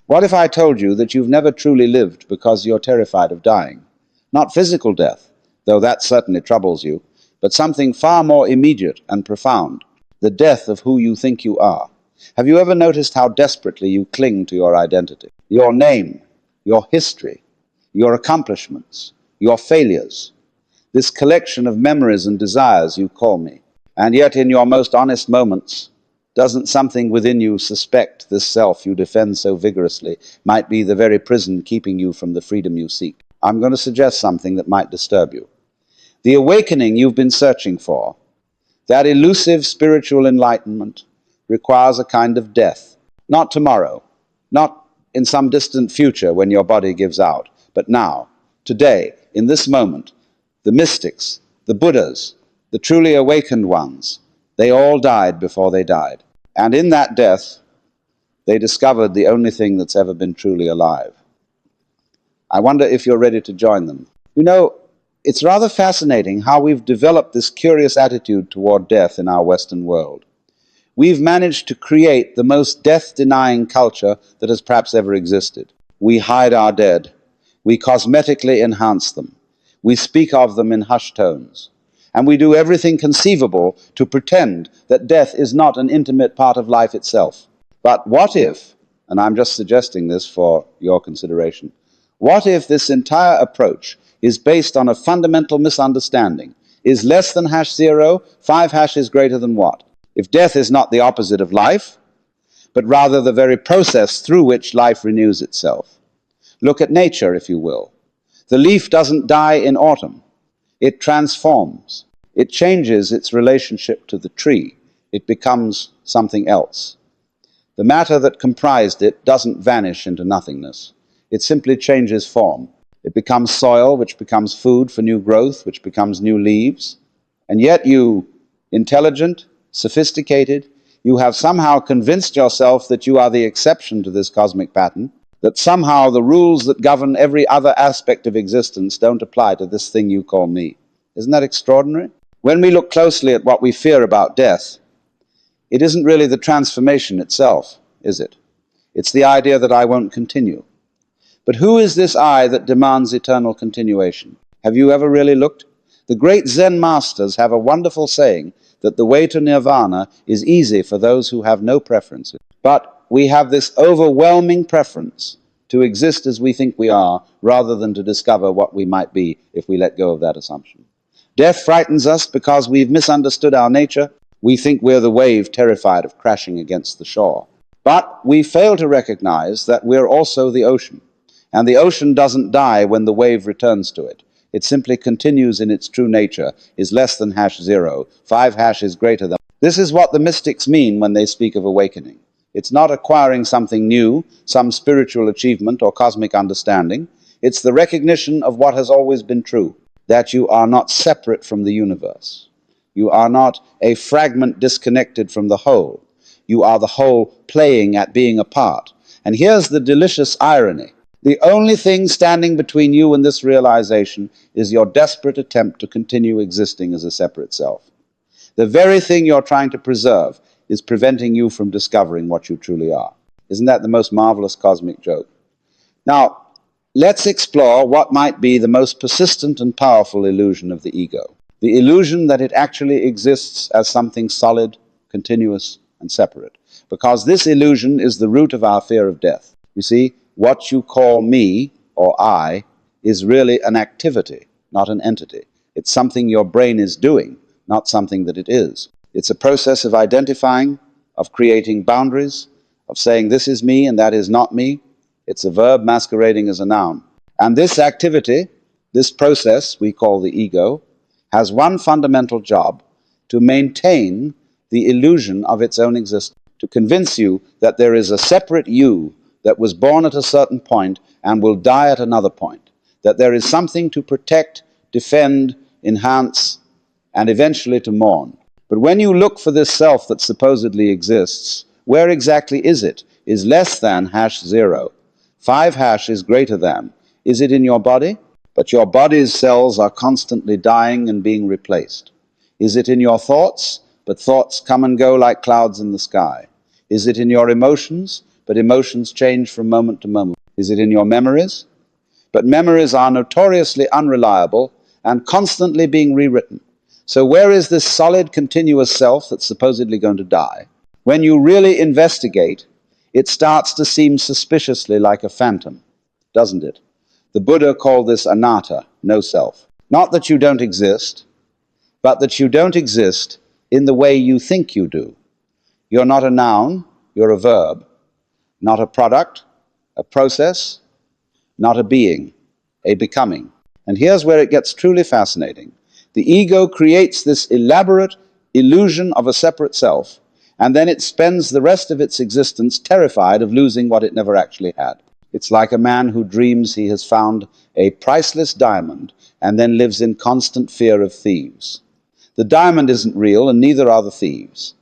What if I told you that you've never truly lived because you're terrified of dying? Not physical death, though that certainly troubles you, but something far more immediate and profound, the death of who you think you are. Have you ever noticed how desperately you cling to your identity, your name, your history, your accomplishments, your failures, this collection of memories and desires you call me? And yet in your most honest moments, doesn't something within you suspect this self you defend so vigorously might be the very prison keeping you from the freedom you seek? I'm going to suggest something that might disturb you. The awakening you've been searching for, that elusive spiritual enlightenment, requires a kind of death. Not tomorrow, not in some distant future when your body gives out, but now, today, in this moment. The mystics, the Buddhas, the truly awakened ones, they all died before they died. And in that death, they discovered the only thing that's ever been truly alive. I wonder if you're ready to join them. You know, it's rather fascinating how we've developed this curious attitude toward death in our Western world. We've managed to create the most death-denying culture that has perhaps ever existed. We hide our dead. We cosmetically enhance them. We speak of them in hushed tones. And we do everything conceivable to pretend that death is not an intimate part of life itself. But what if, and I'm just suggesting this for your consideration, what if this entire approach is based on a fundamental misunderstanding? Is less than hash zero, 5 hashes greater than what? If death is not the opposite of life, but rather the very process through which life renews itself. Look at nature, if you will. The leaf doesn't die in autumn. It transforms. It changes its relationship to the tree. It becomes something else. The matter that comprised it doesn't vanish into nothingness. It simply changes form. It becomes soil, which becomes food for new growth, which becomes new leaves. And yet you, intelligent, sophisticated, you have somehow convinced yourself that you are the exception to this cosmic pattern, that somehow the rules that govern every other aspect of existence don't apply to this thing you call me. Isn't that extraordinary? When we look closely at what we fear about death, it isn't really the transformation itself, is it? It's the idea that I won't continue. But who is this I that demands eternal continuation? Have you ever really looked? The great Zen masters have a wonderful saying that the way to nirvana is easy for those who have no preferences. But we have this overwhelming preference to exist as we think we are, rather than to discover what we might be if we let go of that assumption. Death frightens us because we've misunderstood our nature. We think we're the wave terrified of crashing against the shore. But we fail to recognize that we're also the ocean. And the ocean doesn't die when the wave returns to it. It simply continues in its true nature, is less than hash zero, 5 hashes greater than. This is what the mystics mean when they speak of awakening. It's not acquiring something new, some spiritual achievement or cosmic understanding. It's the recognition of what has always been true, that you are not separate from the universe. You are not a fragment disconnected from the whole. You are the whole playing at being a part. And here's the delicious irony. The only thing standing between you and this realization is your desperate attempt to continue existing as a separate self. The very thing you're trying to preserve is preventing you from discovering what you truly are. Isn't that the most marvelous cosmic joke? Now, let's explore what might be the most persistent and powerful illusion of the ego. The illusion that it actually exists as something solid, continuous, and separate. Because this illusion is the root of our fear of death. You see, what you call me, or I, is really an activity, not an entity. It's something your brain is doing, not something that it is. It's a process of identifying, of creating boundaries, of saying this is me and that is not me. It's a verb masquerading as a noun. And this activity, this process we call the ego, has one fundamental job: to maintain the illusion of its own existence, to convince you that there is a separate you that was born at a certain point and will die at another point, that there is something to protect, defend, enhance, and eventually to mourn. But when you look for this self that supposedly exists, where exactly is it? Is less than hash zero. 5 hash is greater than. Is it in your body? But your body's cells are constantly dying and being replaced. Is it in your thoughts? But thoughts come and go like clouds in the sky. Is it in your emotions? but emotions change from moment to moment. Is it in your memories? But memories are notoriously unreliable and constantly being rewritten. So where is this solid, continuous self that's supposedly going to die? When you really investigate, it starts to seem suspiciously like a phantom, doesn't it? The Buddha called this anatta, no self. Not that you don't exist, but that you don't exist in the way you think you do. You're not a noun, you're a verb. Not a product, a process, not a being, a becoming. And here's where it gets truly fascinating. The ego creates this elaborate illusion of a separate self, and then it spends the rest of its existence terrified of losing what it never actually had. It's like a man who dreams he has found a priceless diamond and then lives in constant fear of thieves. The diamond isn't real, and neither are the thieves.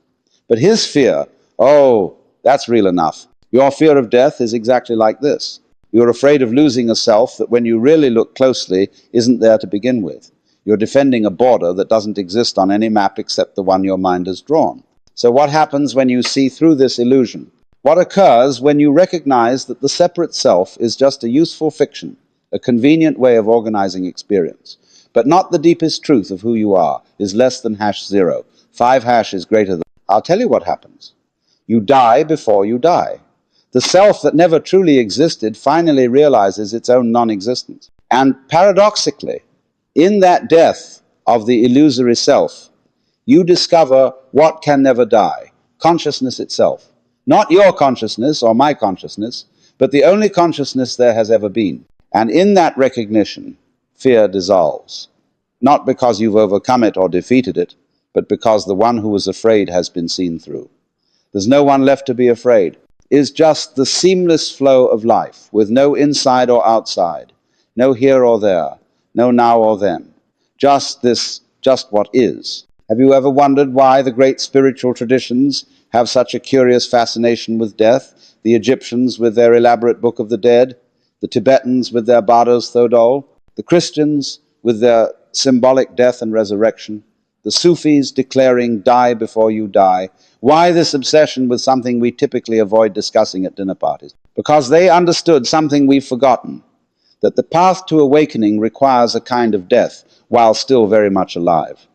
But his fear, oh, that's real enough. Your fear of death is exactly like this. You're afraid of losing a self that, when you really look closely, isn't there to begin with. You're defending a border that doesn't exist on any map except the one your mind has drawn. So what happens when you see through this illusion? What occurs when you recognize that the separate self is just a useful fiction, a convenient way of organizing experience, but not the deepest truth of who you are, is less than #0. 5 hash is greater than. I'll tell you what happens. You die before you die. The self that never truly existed finally realizes its own non-existence. And paradoxically, in that death of the illusory self, you discover what can never die, consciousness itself. Not your consciousness or my consciousness, but the only consciousness there has ever been. And in that recognition, fear dissolves. Not because you've overcome it or defeated it, but because the one who was afraid has been seen through. There's no one left to be afraid. Is just the seamless flow of life, with no inside or outside, no here or there, no now or then. Just what is. Have you ever wondered why the great spiritual traditions have such a curious fascination with death? The Egyptians with their elaborate Book of the Dead, the Tibetans with their Bardos Thodol, the Christians with their symbolic death and resurrection, the Sufis declaring die before you die. Why this obsession with something we typically avoid discussing at dinner parties? Because they understood something we've forgotten, that the path to awakening requires a kind of death while still very much alive.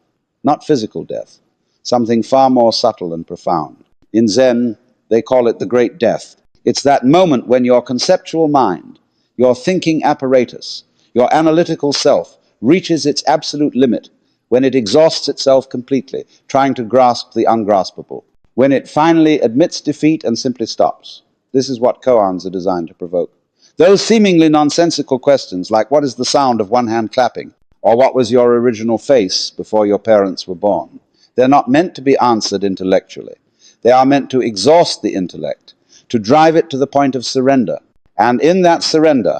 Not physical death, something far more subtle and profound. In Zen, they call it the Great Death. It's that moment when your conceptual mind, your thinking apparatus, your analytical self reaches its absolute limit, when it exhausts itself completely, trying to grasp the ungraspable, when it finally admits defeat and simply stops. This is what koans are designed to provoke. Those seemingly nonsensical questions, like what is the sound of one hand clapping, or what was your original face before your parents were born, they're not meant to be answered intellectually. They are meant to exhaust the intellect, to drive it to the point of surrender. And in that surrender,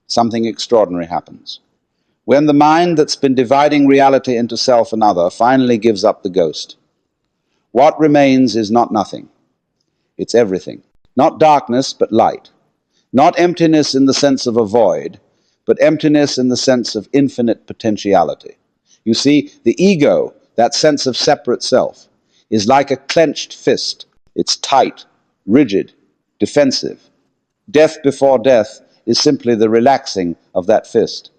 something extraordinary happens. When the mind that's been dividing reality into self and other finally gives up the ghost, what remains is not nothing. It's everything. Not darkness, but light. Not emptiness in the sense of a void, but emptiness in the sense of infinite potentiality. You see, the ego, that sense of separate self, is like a clenched fist. It's tight, rigid, defensive. Death before death is simply the relaxing of that fist.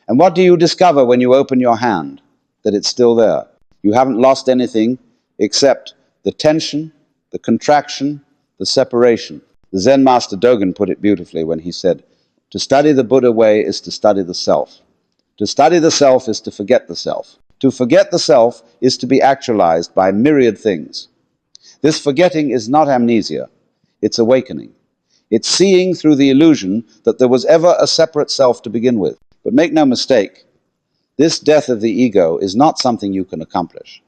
And what do you discover when you open your hand? That it's still there. You haven't lost anything except the tension, the contraction, the separation. The Zen master Dogen put it beautifully when he said, to study the Buddha way is to study the self. To study the self is to forget the self. To forget the self is to be actualized by myriad things. This forgetting is not amnesia, it's awakening. It's seeing through the illusion that there was ever a separate self to begin with. But make no mistake, this death of the ego is not something you can accomplish.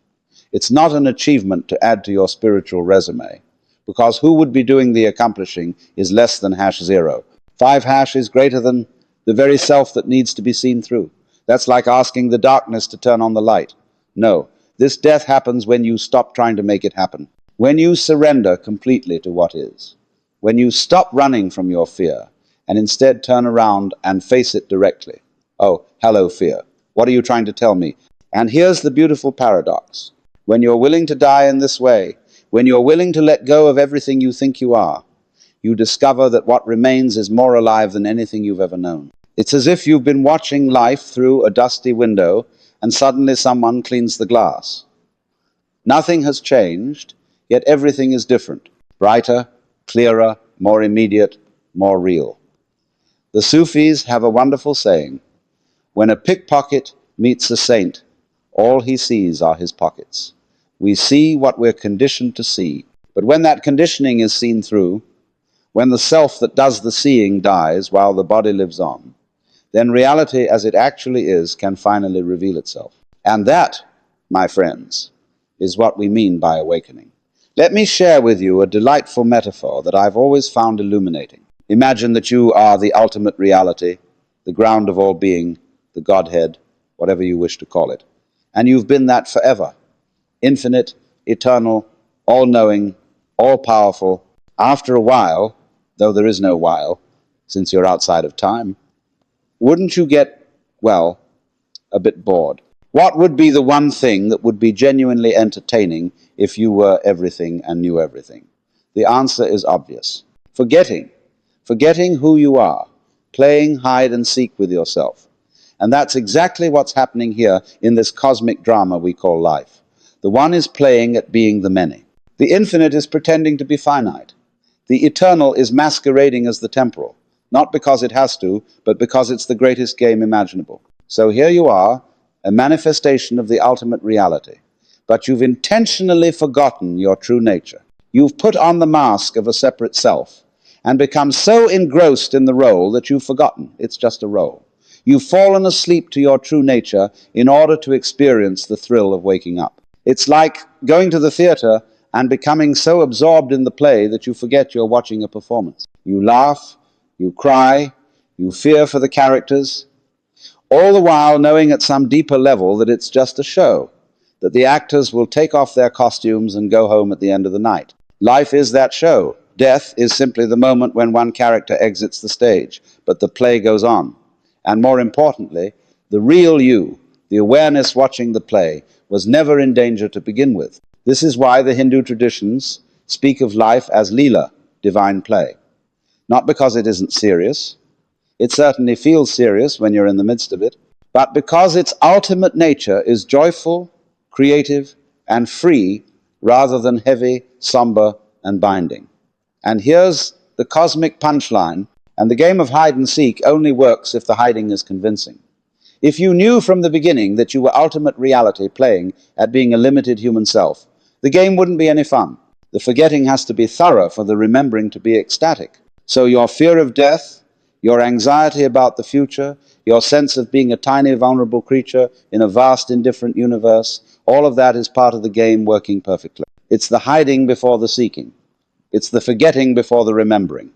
It's not an achievement to add to your spiritual resume, because who would be doing the accomplishing is less than #0. 5 hash is greater than the very self that needs to be seen through. That's like asking the darkness to turn on the light. No, this death happens when you stop trying to make it happen. When you surrender completely to what is. When you stop running from your fear and instead turn around and face it directly. Oh, hello, fear. What are you trying to tell me? And here's the beautiful paradox. When you're willing to die in this way, When you're willing to let go of everything you think you are, you discover that what remains is more alive than anything you've ever known. It's as if you've been watching life through a dusty window and suddenly someone cleans the glass. Nothing has changed, yet everything is different. Brighter, clearer, more immediate, more real. The Sufis have a wonderful saying: when a pickpocket meets a saint, all he sees are his pockets. We see what we're conditioned to see. But when that conditioning is seen through, when the self that does the seeing dies while the body lives on, then reality as it actually is can finally reveal itself. And that, my friends, is what we mean by awakening. Let me share with you a delightful metaphor that I've always found illuminating. Imagine that you are the ultimate reality, the ground of all being, the Godhead, whatever you wish to call it. And you've been that forever. Infinite, eternal, all-knowing, all-powerful. After a while, though there is no while, since you're outside of time, wouldn't you get, well, a bit bored? What would be the one thing that would be genuinely entertaining if you were everything and knew everything? The answer is obvious. Forgetting who you are, playing hide and seek with yourself. And that's exactly what's happening here in this cosmic drama we call life. The one is playing at being the many. The infinite is pretending to be finite. The eternal is masquerading as the temporal, not because it has to, but because it's the greatest game imaginable. So here you are, a manifestation of the ultimate reality, but you've intentionally forgotten your true nature. You've put on the mask of a separate self and become so engrossed in the role that you've forgotten it's just a role. You've fallen asleep to your true nature in order to experience the thrill of waking up. It's like going to the theater and becoming so absorbed in the play that you forget you're watching a performance. You laugh, you cry, you fear for the characters, all the while knowing at some deeper level that it's just a show, that the actors will take off their costumes and go home at the end of the night. Life is that show. Death is simply the moment when one character exits the stage, but the play goes on. And more importantly, the real you, the awareness watching the play, was never in danger to begin with. This is why the Hindu traditions speak of life as Leela, divine play. Not because it isn't serious. It certainly feels serious when you're in the midst of it, but because its ultimate nature is joyful, creative, and free rather than heavy, somber, and binding. And here's the cosmic punchline, and the game of hide and seek only works if the hiding is convincing. If you knew from the beginning that you were ultimate reality playing at being a limited human self, the game wouldn't be any fun. The forgetting has to be thorough for the remembering to be ecstatic. So your fear of death, your anxiety about the future, your sense of being a tiny, vulnerable creature in a vast, indifferent universe, all of that is part of the game working perfectly. It's the hiding before the seeking. It's the forgetting before the remembering.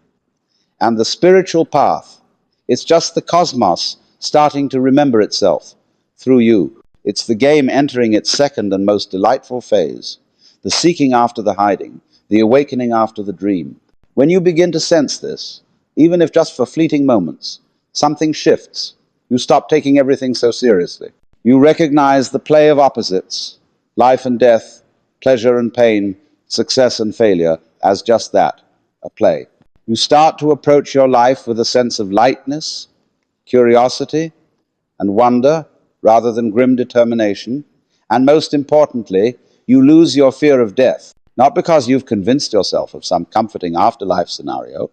And the spiritual path, it's just the cosmos starting to remember itself through you. It's the game entering its second and most delightful phase, the seeking after the hiding, the awakening after the dream. When you begin to sense this, even if just for fleeting moments, something shifts. You stop taking everything so seriously. You recognize the play of opposites, life and death, pleasure and pain, success and failure, as just that, a play. You start to approach your life with a sense of lightness, curiosity, and wonder, rather than grim determination. And most importantly, you lose your fear of death, not because you've convinced yourself of some comforting afterlife scenario,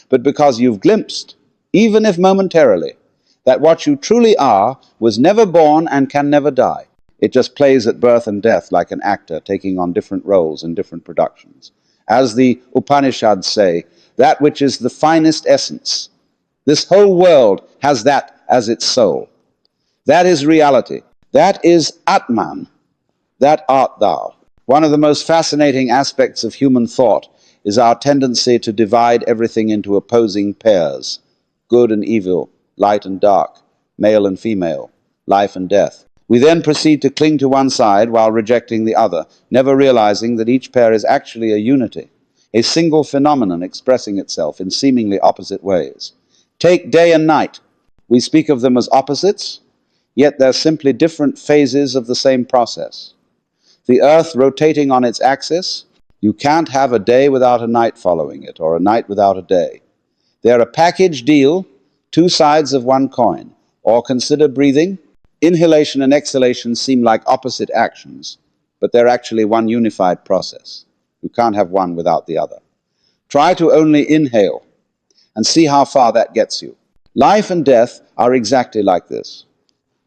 but because you've glimpsed, even if momentarily, that what you truly are was never born and can never die. It just plays at birth and death like an actor taking on different roles in different productions. As the Upanishads say, that which is the finest essence. This whole world has that as its soul. That is reality. That is Atman. That art thou. One of the most fascinating aspects of human thought is our tendency to divide everything into opposing pairs, good and evil, light and dark, male and female, life and death. We then proceed to cling to one side while rejecting the other, never realizing that each pair is actually a unity, a single phenomenon expressing itself in seemingly opposite ways. Take day and night. We speak of them as opposites, yet they're simply different phases of the same process. The earth rotating on its axis, You can't have a day without a night following it, or a night without a day. They're a package deal, two sides of one coin. Or consider breathing. Inhalation and exhalation seem like opposite actions, but they're actually one unified process. You can't have one without the other. Try to only inhale and see how far that gets you. Life and death are exactly like this.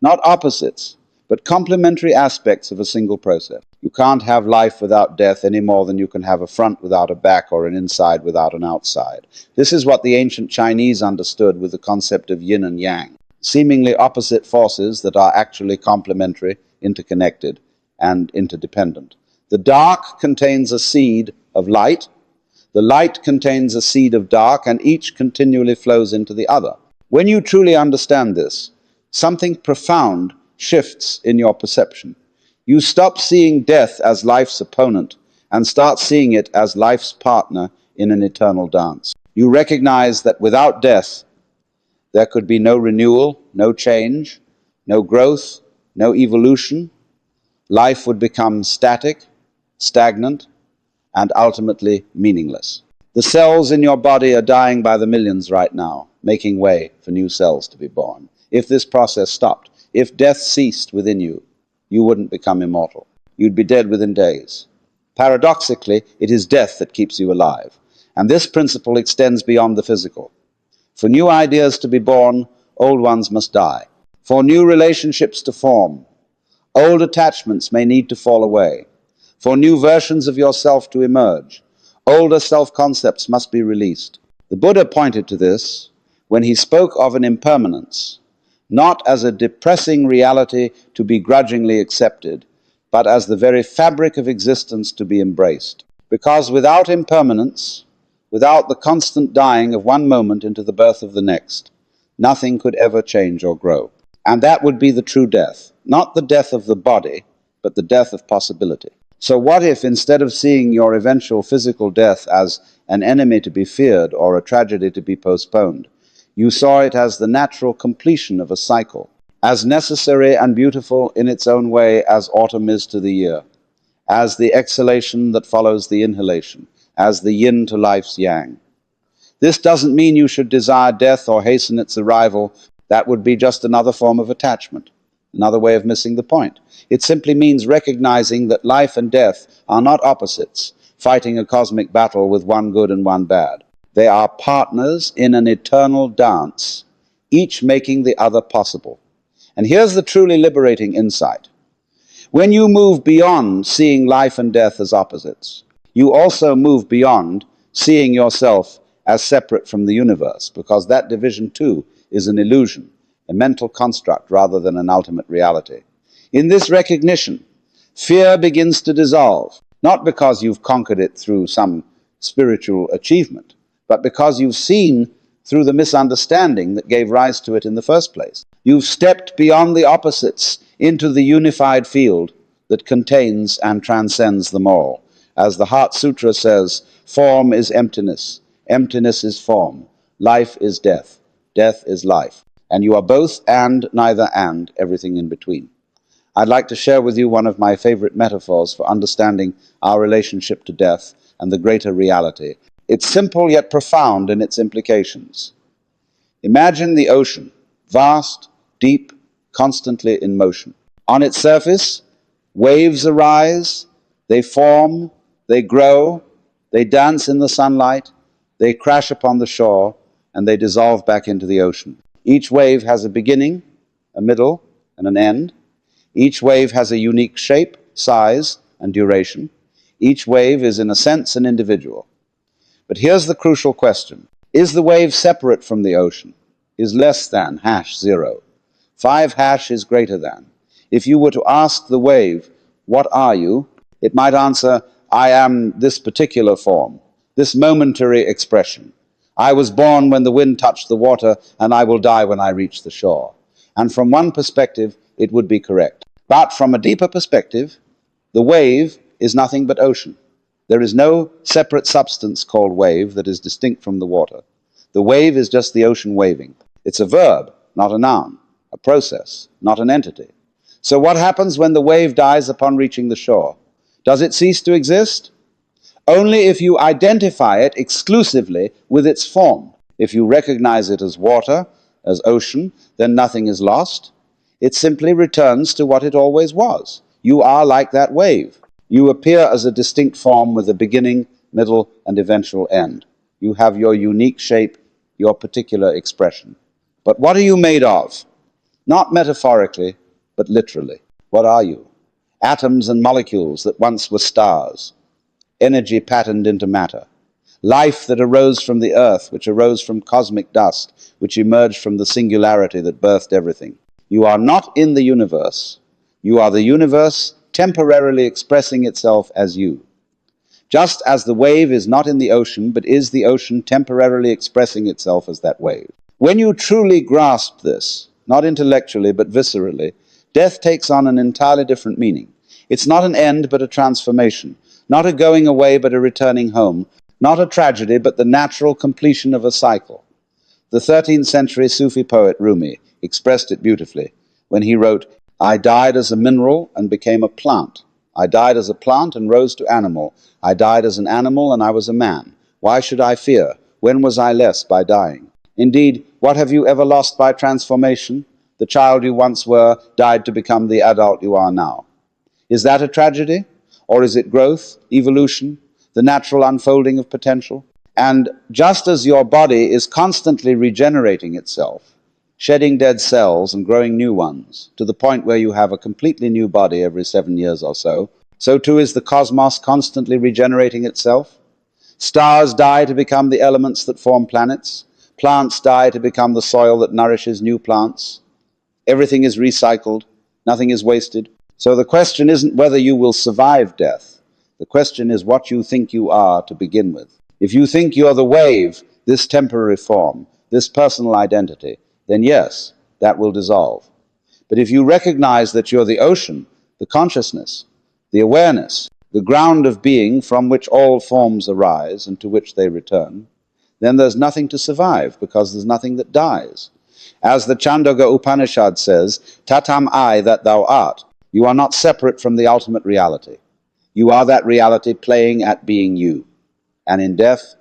Not opposites, but complementary aspects of a single process. You can't have life without death any more than you can have a front without a back or an inside without an outside. This is what the ancient Chinese understood with the concept of yin and yang, seemingly opposite forces that are actually complementary, interconnected, and interdependent. The dark contains a seed of light, the light contains a seed of dark, and each continually flows into the other. When you truly understand this, something profound shifts in your perception. You stop seeing death as life's opponent and start seeing it as life's partner in an eternal dance. You recognize that without death, there could be no renewal, no change, no growth, no evolution. Life would become static, stagnant, and ultimately meaningless. The cells in your body are dying by the millions right now, making way for new cells to be born. If this process stopped, if death ceased within you, you wouldn't become immortal. You'd be dead within days. Paradoxically, it is death that keeps you alive. And this principle extends beyond the physical. For new ideas to be born, old ones must die. For new relationships to form, old attachments may need to fall away. For new versions of yourself to emerge, older self-concepts must be released. The Buddha pointed to this when he spoke of an impermanence, not as a depressing reality to be grudgingly accepted, but as the very fabric of existence to be embraced. Because without impermanence, without the constant dying of one moment into the birth of the next, nothing could ever change or grow. And that would be the true death, not the death of the body, but the death of possibility. So what if, instead of seeing your eventual physical death as an enemy to be feared or a tragedy to be postponed, you saw it as the natural completion of a cycle, as necessary and beautiful in its own way as autumn is to the year, as the exhalation that follows the inhalation, as the yin to life's yang. This doesn't mean you should desire death or hasten its arrival. That would be just another form of attachment, another way of missing the point. It simply means recognizing that life and death are not opposites, fighting a cosmic battle with one good and one bad. They are partners in an eternal dance, each making the other possible. And here's the truly liberating insight. When you move beyond seeing life and death as opposites, you also move beyond seeing yourself as separate from the universe, because that division too is an illusion, a mental construct rather than an ultimate reality. In this recognition, fear begins to dissolve, not because you've conquered it through some spiritual achievement, but because you've seen through the misunderstanding that gave rise to it in the first place. You've stepped beyond the opposites into the unified field that contains and transcends them all. As the Heart Sutra says, form is emptiness, emptiness is form, life is death, death is life. And you are both and neither and, everything in between. I'd like to share with you one of my favorite metaphors for understanding our relationship to death and the greater reality. It's simple yet profound in its implications. Imagine the ocean, vast, deep, constantly in motion. On its surface, waves arise, they form, they grow, they dance in the sunlight, they crash upon the shore, and they dissolve back into the ocean. Each wave has a beginning, a middle, and an end. Each wave has a unique shape, size, and duration. Each wave is, in a sense, an individual. But here's the crucial question. Is the wave separate from the ocean? Is less than #0? 5# is greater than. If you were to ask the wave, what are you? It might answer, I am this particular form, this momentary expression. I was born when the wind touched the water, and I will die when I reach the shore. And from one perspective, it would be correct. But from a deeper perspective, the wave is nothing but ocean. There is no separate substance called wave that is distinct from the water. The wave is just the ocean waving. It's a verb, not a noun, a process, not an entity. So what happens when the wave dies upon reaching the shore? Does it cease to exist? Only if you identify it exclusively with its form. If you recognize it as water, as ocean, then nothing is lost. It simply returns to what it always was. You are like that wave. You appear as a distinct form with a beginning, middle, and eventual end. You have your unique shape, your particular expression. But what are you made of? Not metaphorically, but literally. What are you? Atoms and molecules that once were stars. Energy patterned into matter. Life that arose from the earth, which arose from cosmic dust, which emerged from the singularity that birthed everything. You are not in the universe. You are the universe temporarily expressing itself as you. Just as the wave is not in the ocean, but is the ocean temporarily expressing itself as that wave. When you truly grasp this, not intellectually but viscerally, death takes on an entirely different meaning. It's not an end but a transformation, not a going away but a returning home, not a tragedy but the natural completion of a cycle. The 13th century Sufi poet Rumi expressed it beautifully when he wrote, "I died as a mineral and became a plant. I died as a plant and rose to animal. I died as an animal and I was a man. Why should I fear? When was I less by dying? Indeed, what have you ever lost by transformation? The child you once were died to become the adult you are now. Is that a tragedy? Or is it growth, evolution, the natural unfolding of potential? And just as your body is constantly regenerating itself, shedding dead cells and growing new ones, to the point where you have a completely new body every 7 years or so, so too is the cosmos constantly regenerating itself. Stars die to become the elements that form planets. Plants die to become the soil that nourishes new plants. Everything is recycled. Nothing is wasted. So the question isn't whether you will survive death. The question is what you think you are to begin with. If you think you're the wave, this temporary form, this personal identity, then yes, that will dissolve. But if you recognize that you're the ocean, the consciousness, the awareness, the ground of being from which all forms arise and to which they return, then there's nothing to survive because there's nothing that dies. As the Chandogya Upanishad says, "Tatam I, that thou art." You are not separate from the ultimate reality. You are that reality playing at being you. And in death,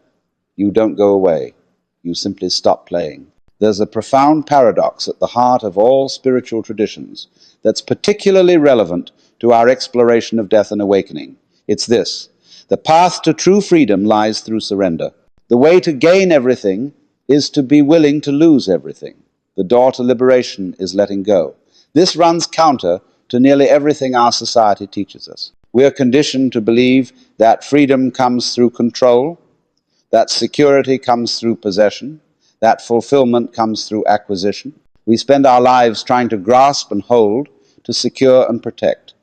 you don't go away. You simply stop playing. There's a profound paradox at the heart of all spiritual traditions that's particularly relevant to our exploration of death and awakening. It's this: the path to true freedom lies through surrender. The way to gain everything is to be willing to lose everything. The door to liberation is letting go. This runs counter to nearly everything our society teaches us. We are conditioned to believe that freedom comes through control, that security comes through possession, that fulfillment comes through acquisition. We spend our lives trying to grasp and hold, to secure and protect.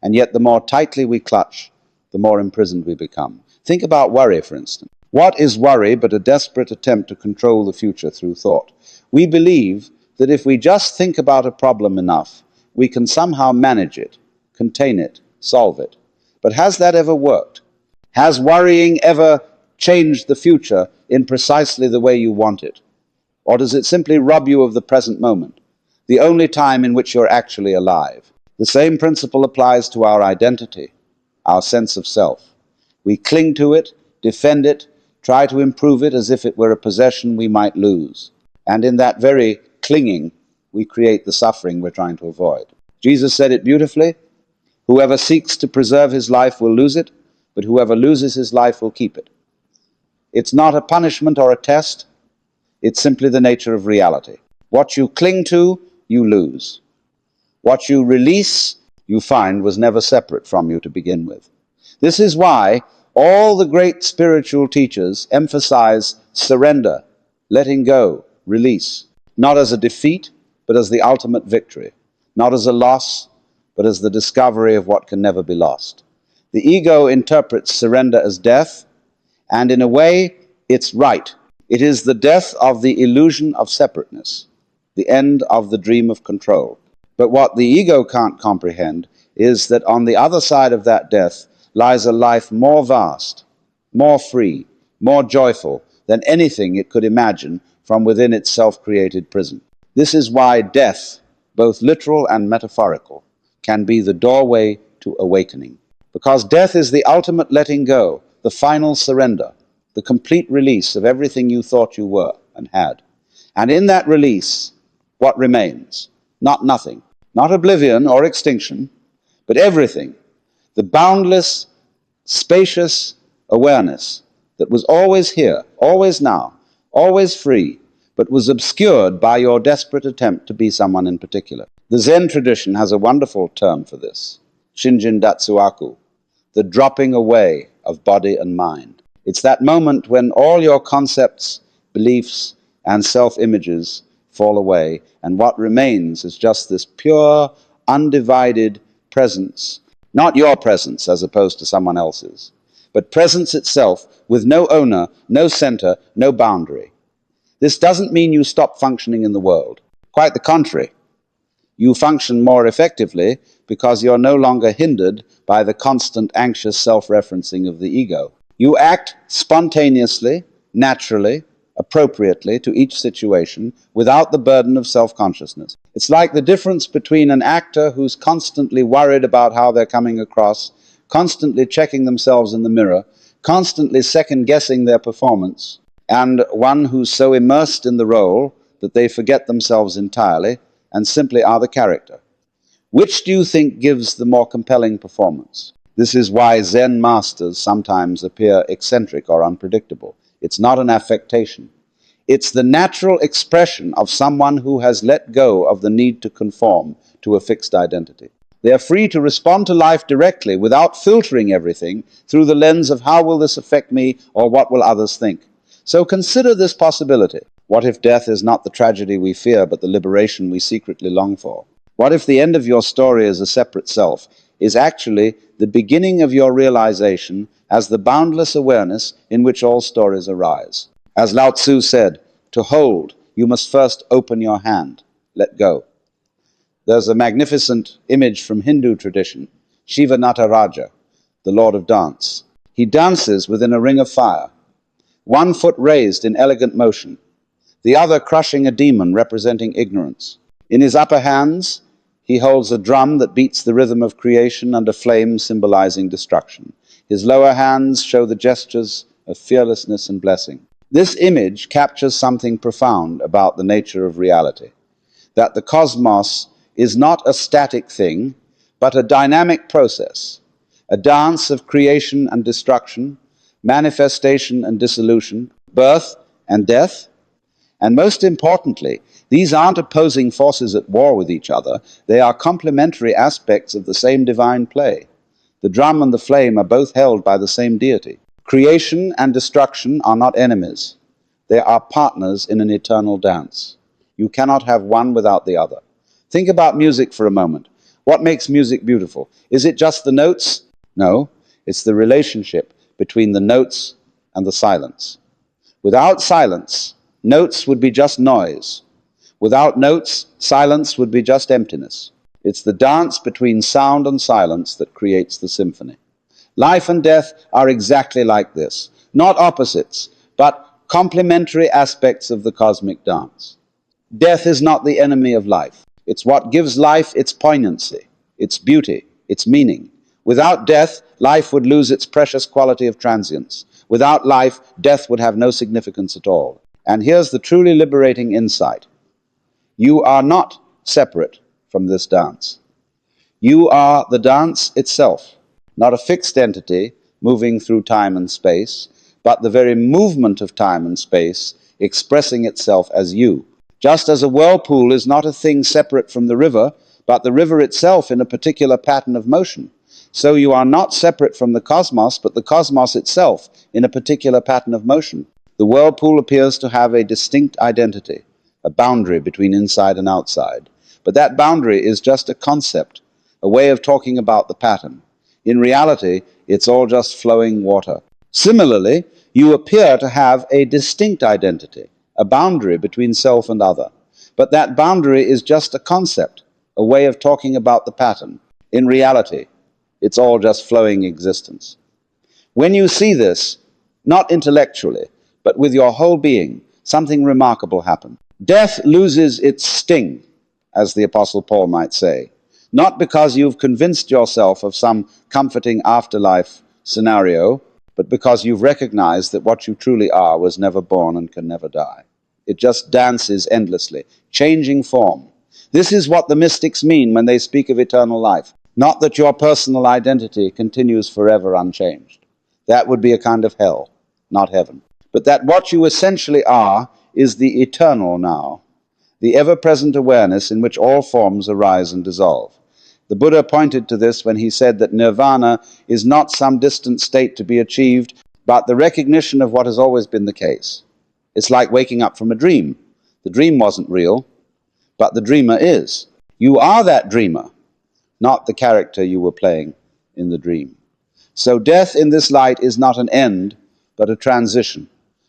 And yet the more tightly we clutch, the more imprisoned we become. Think about worry, for instance. What is worry but a desperate attempt to control the future through thought? We believe that if we just think about a problem enough, we can somehow manage it, contain it, solve it. But has that ever worked? Has worrying ever changed the future in precisely the way you want it? Or does it simply rob you of the present moment, the only time in which you're actually alive? The same principle applies to our identity, our sense of self. We cling to it, defend it, try to improve it as if it were a possession we might lose. And in that very clinging, we create the suffering we're trying to avoid. Jesus said it beautifully: whoever seeks to preserve his life will lose it, but whoever loses his life will keep it. It's not a punishment or a test. It's simply the nature of reality. What you cling to, you lose. What you release, you find was never separate from you to begin with. This is why all the great spiritual teachers emphasize surrender, letting go, release, not as a defeat, but as the ultimate victory, not as a loss, but as the discovery of what can never be lost. The ego interprets surrender as death, and in a way, it's right. It is the death of the illusion of separateness, the end of the dream of control. But what the ego can't comprehend is that on the other side of that death lies a life more vast, more free, more joyful than anything it could imagine from within its self-created prison. This is why death, both literal and metaphorical, can be the doorway to awakening. Because death is the ultimate letting go, the final surrender, the complete release of everything you thought you were and had. And in that release, what remains? Not nothing, not oblivion or extinction, but everything. The boundless, spacious awareness that was always here, always now, always free, but was obscured by your desperate attempt to be someone in particular. The Zen tradition has a wonderful term for this, Shinjin Datsuaku, the dropping away of body and mind. It's that moment when all your concepts, beliefs, and self-images fall away, and what remains is just this pure, undivided presence. Not your presence as opposed to someone else's, but presence itself with no owner, no center, no boundary. This doesn't mean you stop functioning in the world. Quite the contrary. You function more effectively because you're no longer hindered by the constant anxious self-referencing of the ego. You act spontaneously, naturally, appropriately to each situation without the burden of self-consciousness. It's like the difference between an actor who's constantly worried about how they're coming across, constantly checking themselves in the mirror, constantly second-guessing their performance, and one who's so immersed in the role that they forget themselves entirely and simply are the character. Which do you think gives the more compelling performance? This is why Zen masters sometimes appear eccentric or unpredictable. It's not an affectation. It's the natural expression of someone who has let go of the need to conform to a fixed identity. They are free to respond to life directly without filtering everything through the lens of how will this affect me or what will others think. So consider this possibility. What if death is not the tragedy we fear, but the liberation we secretly long for? What if the end of your story as a separate self is actually the beginning of your realization as the boundless awareness in which all stories arise? As Lao Tzu said, to hold, you must first open your hand, let go. There's a magnificent image from Hindu tradition, Shiva Nataraja, the Lord of Dance. He dances within a ring of fire, one foot raised in elegant motion, the other crushing a demon representing ignorance. In his upper hands, he holds a drum that beats the rhythm of creation and a flame symbolizing destruction. His lower hands show the gestures of fearlessness and blessing. This image captures something profound about the nature of reality, that the cosmos is not a static thing, but a dynamic process, a dance of creation and destruction, manifestation and dissolution, birth and death. And most importantly, these aren't opposing forces at war with each other. They are complementary aspects of the same divine play. The drum and the flame are both held by the same deity. Creation and destruction are not enemies. They are partners in an eternal dance. You cannot have one without the other. Think about music for a moment. What makes music beautiful? Is it just the notes? No, it's the relationship between the notes and the silence. Without silence, notes would be just noise. Without notes, silence would be just emptiness. It's the dance between sound and silence that creates the symphony. Life and death are exactly like this. Not opposites, but complementary aspects of the cosmic dance. Death is not the enemy of life. It's what gives life its poignancy, its beauty, its meaning. Without death, life would lose its precious quality of transience. Without life, death would have no significance at all. And here's the truly liberating insight. You are not separate from this dance. You are the dance itself, not a fixed entity moving through time and space, but the very movement of time and space expressing itself as you. Just as a whirlpool is not a thing separate from the river, but the river itself in a particular pattern of motion, so you are not separate from the cosmos, but the cosmos itself in a particular pattern of motion. The whirlpool appears to have a distinct identity, a boundary between inside and outside. But that boundary is just a concept, a way of talking about the pattern. In reality, it's all just flowing water. Similarly, you appear to have a distinct identity, a boundary between self and other. But that boundary is just a concept, a way of talking about the pattern. In reality, it's all just flowing existence. When you see this, not intellectually, but with your whole being, something remarkable happens. Death loses its sting, as the Apostle Paul might say, not because you've convinced yourself of some comforting afterlife scenario, but because you've recognized that what you truly are was never born and can never die. It just dances endlessly, changing form. This is what the mystics mean when they speak of eternal life. Not that your personal identity continues forever unchanged. That would be a kind of hell, not heaven. But that what you essentially are is the eternal now, the ever-present awareness in which all forms arise and dissolve. The Buddha pointed to this when he said that nirvana is not some distant state to be achieved, but the recognition of what has always been the case. It's like waking up from a dream. The dream wasn't real, but the dreamer is. You are that dreamer, not the character you were playing in the dream. So death in this light is not an end, but a transition.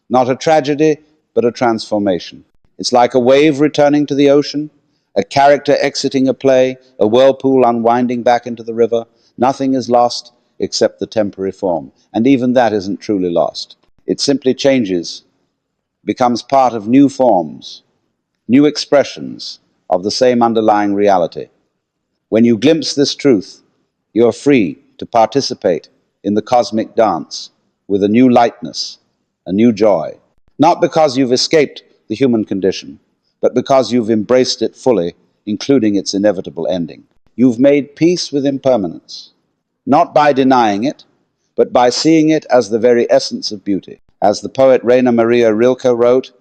Not a tragedy, but a transformation. It's like a wave returning to the ocean, a character exiting a play, a whirlpool unwinding back into the river. Nothing is lost except the temporary form. And even that isn't truly lost. It simply changes, becomes part of new forms, new expressions of the same underlying reality. When you glimpse this truth, you're free to participate in the cosmic dance with a new lightness, a new joy. Not because you've escaped the human condition, but because you've embraced it fully, including its inevitable ending. You've made peace with impermanence, not by denying it, but by seeing it as the very essence of beauty. As the poet Rainer Maria Rilke wrote,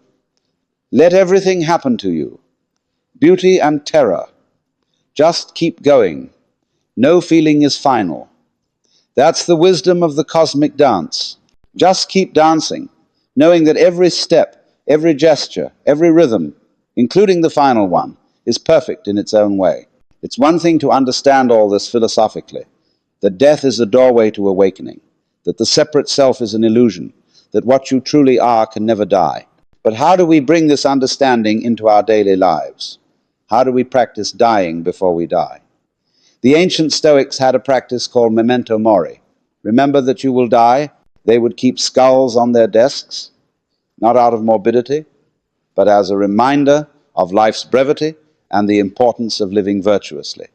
"Let everything happen to you, beauty and terror. Just keep going. No feeling is final. That's the wisdom of the cosmic dance. Just keep dancing, knowing that every step, every gesture, every rhythm, including the final one, is perfect in its own way." It's one thing to understand all this philosophically, that death is a doorway to awakening, that the separate self is an illusion, that what you truly are can never die. But how do we bring this understanding into our daily lives? How do we practice dying before we die? The ancient Stoics had a practice called memento mori. Remember that you will die. They would keep skulls on their desks, not out of morbidity, but as a reminder of life's brevity and the importance of living virtuously.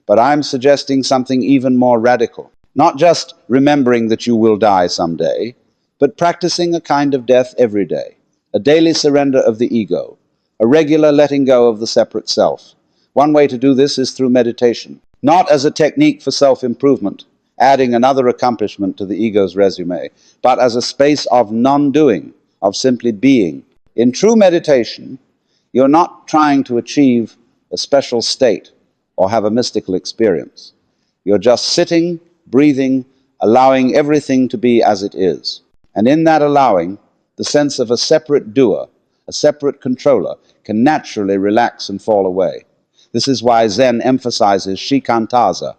But I'm suggesting something even more radical. Not just remembering that you will die someday, but practicing a kind of death every day, a daily surrender of the ego, a regular letting go of the separate self. One way to do this is through meditation, not as a technique for self-improvement, adding another accomplishment to the ego's resume, but as a space of non-doing, of simply being. In true meditation, you're not trying to achieve a special state or have a mystical experience. You're just sitting, breathing, allowing everything to be as it is. And in that allowing, the sense of a separate doer, a separate controller, can naturally relax and fall away. This is why Zen emphasizes shikantaza,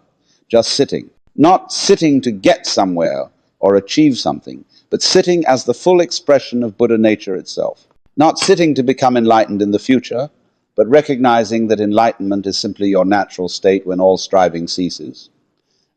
just sitting. Not sitting to get somewhere or achieve something, but sitting as the full expression of Buddha nature itself. Not sitting to become enlightened in the future, but recognizing that enlightenment is simply your natural state when all striving ceases.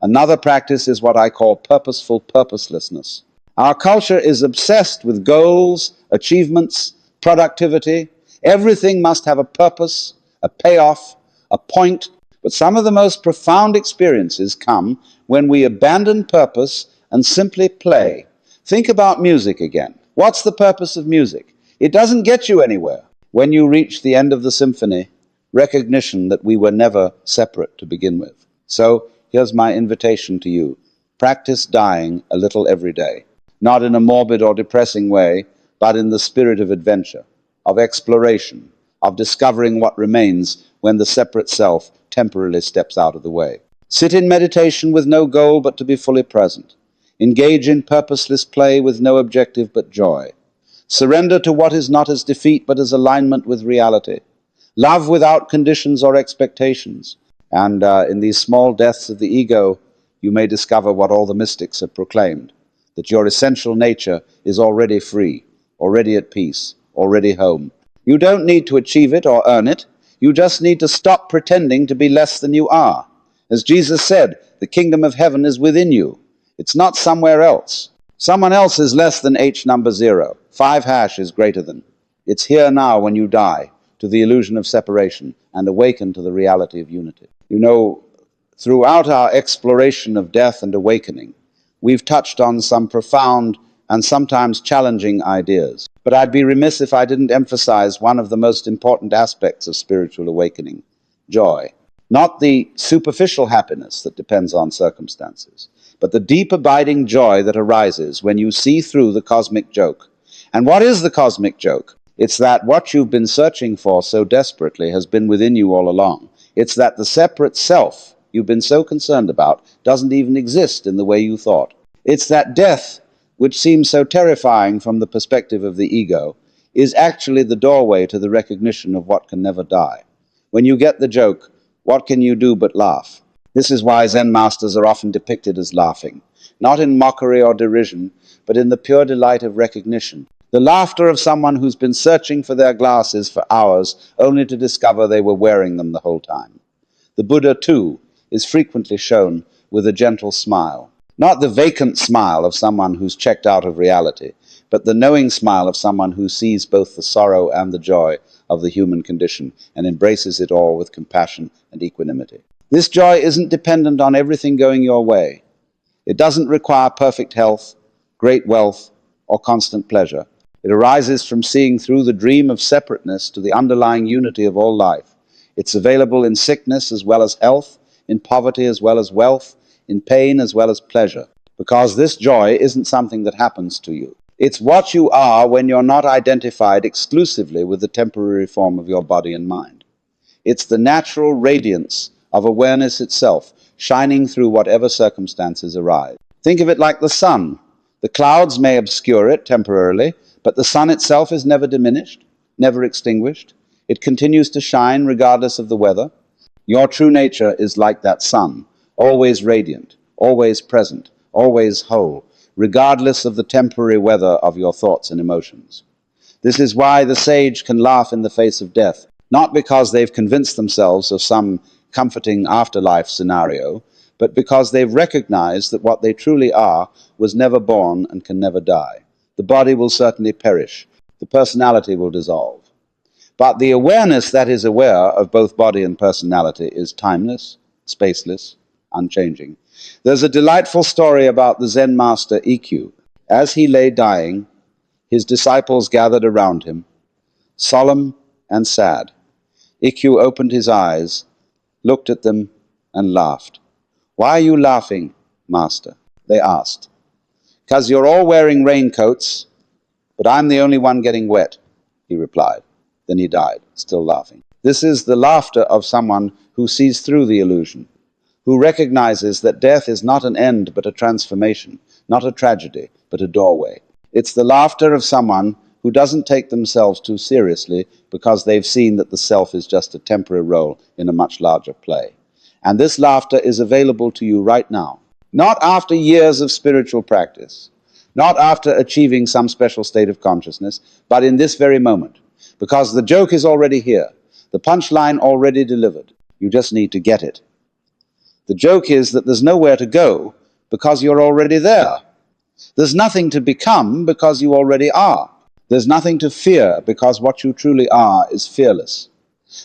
Another practice is what I call purposeful purposelessness. Our culture is obsessed with goals, achievements, productivity. Everything must have a purpose, a payoff, a point. But some of the most profound experiences come when we abandon purpose and simply play. Think about music again. What's the purpose of music? It doesn't get you anywhere. When you reach the end of the symphony, recognition that we were never separate to begin with. So here's my invitation to you. Practice dying a little every day. Not in a morbid or depressing way, but in the spirit of adventure, of exploration, of discovering what remains when the separate self temporarily steps out of the way. Sit in meditation with no goal but to be fully present. Engage in purposeless play with no objective but joy. Surrender to what is not as defeat but as alignment with reality. Love without conditions or expectations. And in these small deaths of the ego, you may discover what all the mystics have proclaimed, that your essential nature is already free, already at peace, already home. You don't need to achieve it or earn it. You just need to stop pretending to be less than you are. As Jesus said, the kingdom of heaven is within you. It's not somewhere else. Someone else is less than H number 0. 5 hash is greater than. It's here now when you die to the illusion of separation and awaken to the reality of unity. You know, throughout our exploration of death and awakening, we've touched on some profound and sometimes challenging ideas. But I'd be remiss if I didn't emphasize one of the most important aspects of spiritual awakening: joy. Not the superficial happiness that depends on circumstances, but the deep abiding joy that arises when you see through the cosmic joke. And what is the cosmic joke? It's that what you've been searching for so desperately has been within you all along. It's that the separate self you've been so concerned about doesn't even exist in the way you thought. It's that death, which seems so terrifying from the perspective of the ego, is actually the doorway to the recognition of what can never die. When you get the joke, what can you do but laugh? This is why Zen masters are often depicted as laughing, not in mockery or derision, but in the pure delight of recognition. The laughter of someone who's been searching for their glasses for hours only to discover they were wearing them the whole time. The Buddha, too, is frequently shown with a gentle smile. Not the vacant smile of someone who's checked out of reality, but the knowing smile of someone who sees both the sorrow and the joy of the human condition and embraces it all with compassion and equanimity. This joy isn't dependent on everything going your way. It doesn't require perfect health, great wealth, or constant pleasure. It arises from seeing through the dream of separateness to the underlying unity of all life. It's available in sickness as well as health, in poverty as well as wealth, in pain as well as pleasure, because this joy isn't something that happens to you. It's what you are when you're not identified exclusively with the temporary form of your body and mind. It's the natural radiance of awareness itself, shining through whatever circumstances arise. Think of it like the sun. The clouds may obscure it temporarily, but the sun itself is never diminished, never extinguished. It continues to shine regardless of the weather. Your true nature is like that sun, always radiant, always present, always whole, regardless of the temporary weather of your thoughts and emotions. This is why the sage can laugh in the face of death, not because they've convinced themselves of some comforting afterlife scenario, but because they've recognized that what they truly are was never born and can never die. The body will certainly perish. The personality will dissolve. But the awareness that is aware of both body and personality is timeless, spaceless, unchanging. There's a delightful story about the Zen master Ikkyu. As he lay dying, his disciples gathered around him, solemn and sad. Ikkyu opened his eyes, looked at them, and laughed. "Why are you laughing, master?" they asked. "'Cause you're all wearing raincoats, but I'm the only one getting wet," he replied. Then he died, still laughing. This is the laughter of someone who sees through the illusion, who recognizes that death is not an end but a transformation, not a tragedy but a doorway. It's the laughter of someone who doesn't take themselves too seriously because they've seen that the self is just a temporary role in a much larger play. And this laughter is available to you right now, not after years of spiritual practice, not after achieving some special state of consciousness, but in this very moment, because the joke is already here, the punchline already delivered. You just need to get it. The joke is that there's nowhere to go because you're already there. There's nothing to become because you already are. There's nothing to fear because what you truly are is fearless.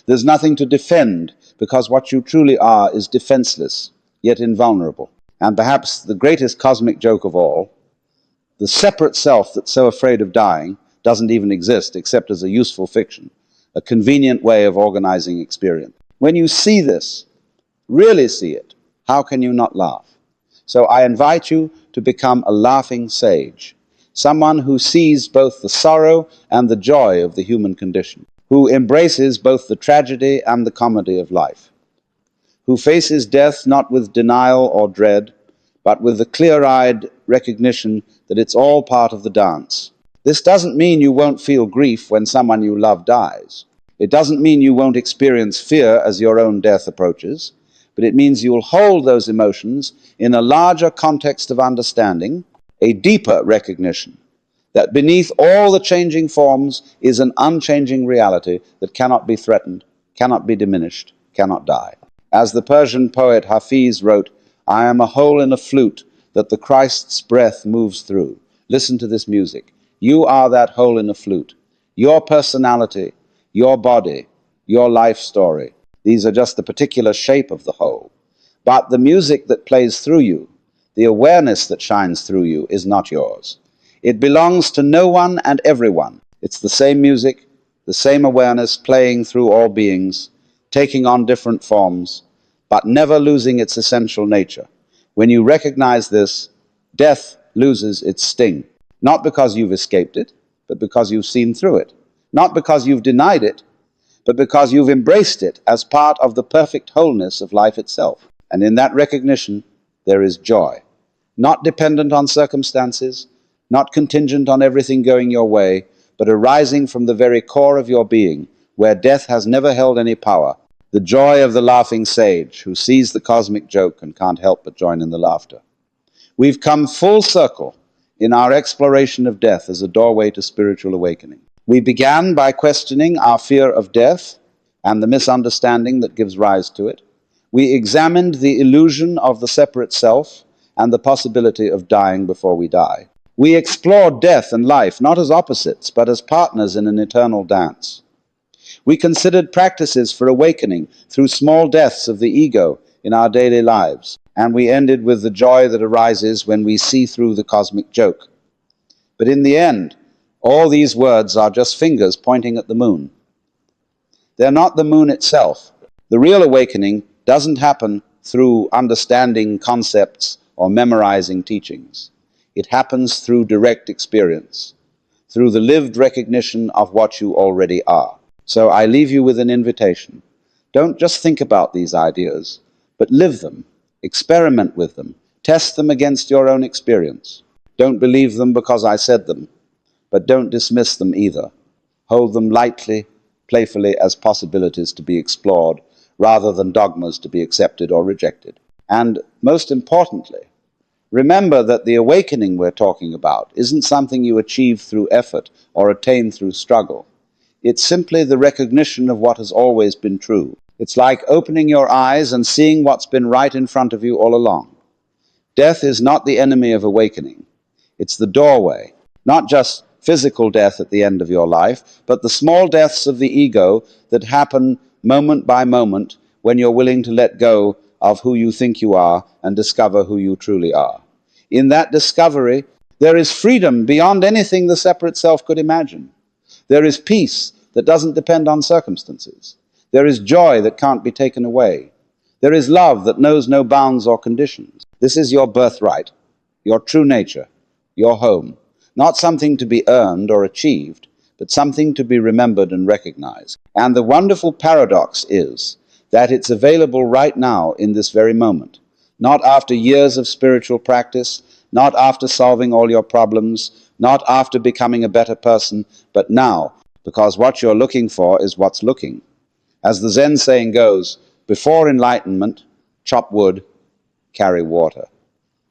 There's nothing to defend because what you truly are is defenseless, yet invulnerable. And perhaps the greatest cosmic joke of all, the separate self that's so afraid of dying doesn't even exist except as a useful fiction, a convenient way of organizing experience. When you see this, really see it, how can you not laugh? So I invite you to become a laughing sage, someone who sees both the sorrow and the joy of the human condition, who embraces both the tragedy and the comedy of life, who faces death not with denial or dread, but with the clear-eyed recognition that it's all part of the dance. This doesn't mean you won't feel grief when someone you love dies. It doesn't mean you won't experience fear as your own death approaches, but it means you'll hold those emotions in a larger context of understanding, a deeper recognition that beneath all the changing forms is an unchanging reality that cannot be threatened, cannot be diminished, cannot die. As the Persian poet Hafiz wrote, "I am a hole in a flute that the Christ's breath moves through." Listen to this music. You are that hole in a flute. Your personality, your body, your life story. These are just the particular shape of the whole. But the music that plays through you, The awareness that shines through you is not yours. It belongs to no one and everyone. It's the same music, the same awareness playing through all beings, taking on different forms, but never losing its essential nature. When you recognize this, death loses its sting, not because you've escaped it, but because you've seen through it. Not because you've denied it, but because you've embraced it as part of the perfect wholeness of life itself. And in that recognition, there is joy, not dependent on circumstances, not contingent on everything going your way, but arising from the very core of your being, where death has never held any power. The joy of the laughing sage who sees the cosmic joke and can't help but join in the laughter. We've come full circle in our exploration of death as a doorway to spiritual awakening. We began by questioning our fear of death and the misunderstanding that gives rise to it. We examined the illusion of the separate self and the possibility of dying before we die. We explored death and life not as opposites, but as partners in an eternal dance. We considered practices for awakening through small deaths of the ego in our daily lives, and we ended with the joy that arises when we see through the cosmic joke. But in the end, all these words are just fingers pointing at the moon. They're not the moon itself. The real awakening doesn't happen through understanding concepts or memorizing teachings. It happens through direct experience, through the lived recognition of what you already are. So I leave you with an invitation. Don't just think about these ideas, but live them, experiment with them, test them against your own experience. Don't believe them because I said them, but don't dismiss them either. Hold them lightly, playfully as possibilities to be explored, rather than dogmas to be accepted or rejected. And most importantly, remember that the awakening we're talking about isn't something you achieve through effort or attain through struggle. It's simply the recognition of what has always been true. It's like opening your eyes and seeing what's been right in front of you all along. Death is not the enemy of awakening. It's the doorway, not just physical death at the end of your life, but the small deaths of the ego that happen moment by moment when you're willing to let go of who you think you are and discover who you truly are. In that discovery, there is freedom beyond anything the separate self could imagine. There is peace that doesn't depend on circumstances. There is joy that can't be taken away. There is love that knows no bounds or conditions. This is your birthright, your true nature, your home. Not something to be earned or achieved, but something to be remembered and recognized. And the wonderful paradox is that it's available right now in this very moment. Not after years of spiritual practice, not after solving all your problems, not after becoming a better person, but now, because what you're looking for is what's looking. As the Zen saying goes, before enlightenment, chop wood, carry water.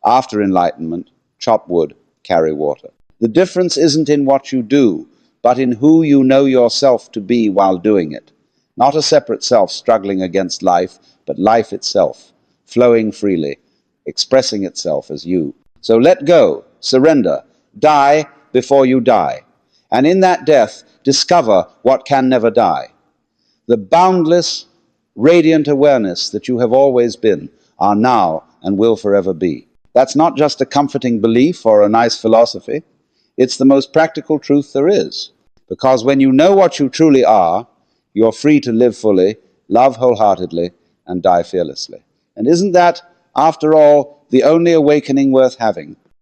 After enlightenment, chop wood, carry water. The difference isn't in what you do, but in who you know yourself to be while doing it. Not a separate self struggling against life, but life itself, flowing freely, expressing itself as you. So let go, surrender, die before you die. And in that death, discover what can never die. The boundless, radiant awareness that you have always been, are now, and will forever be. That's not just a comforting belief or a nice philosophy. It's the most practical truth there is. Because when you know what you truly are, you're free to live fully, love wholeheartedly, and die fearlessly. And isn't that, after all, the only awakening worth having?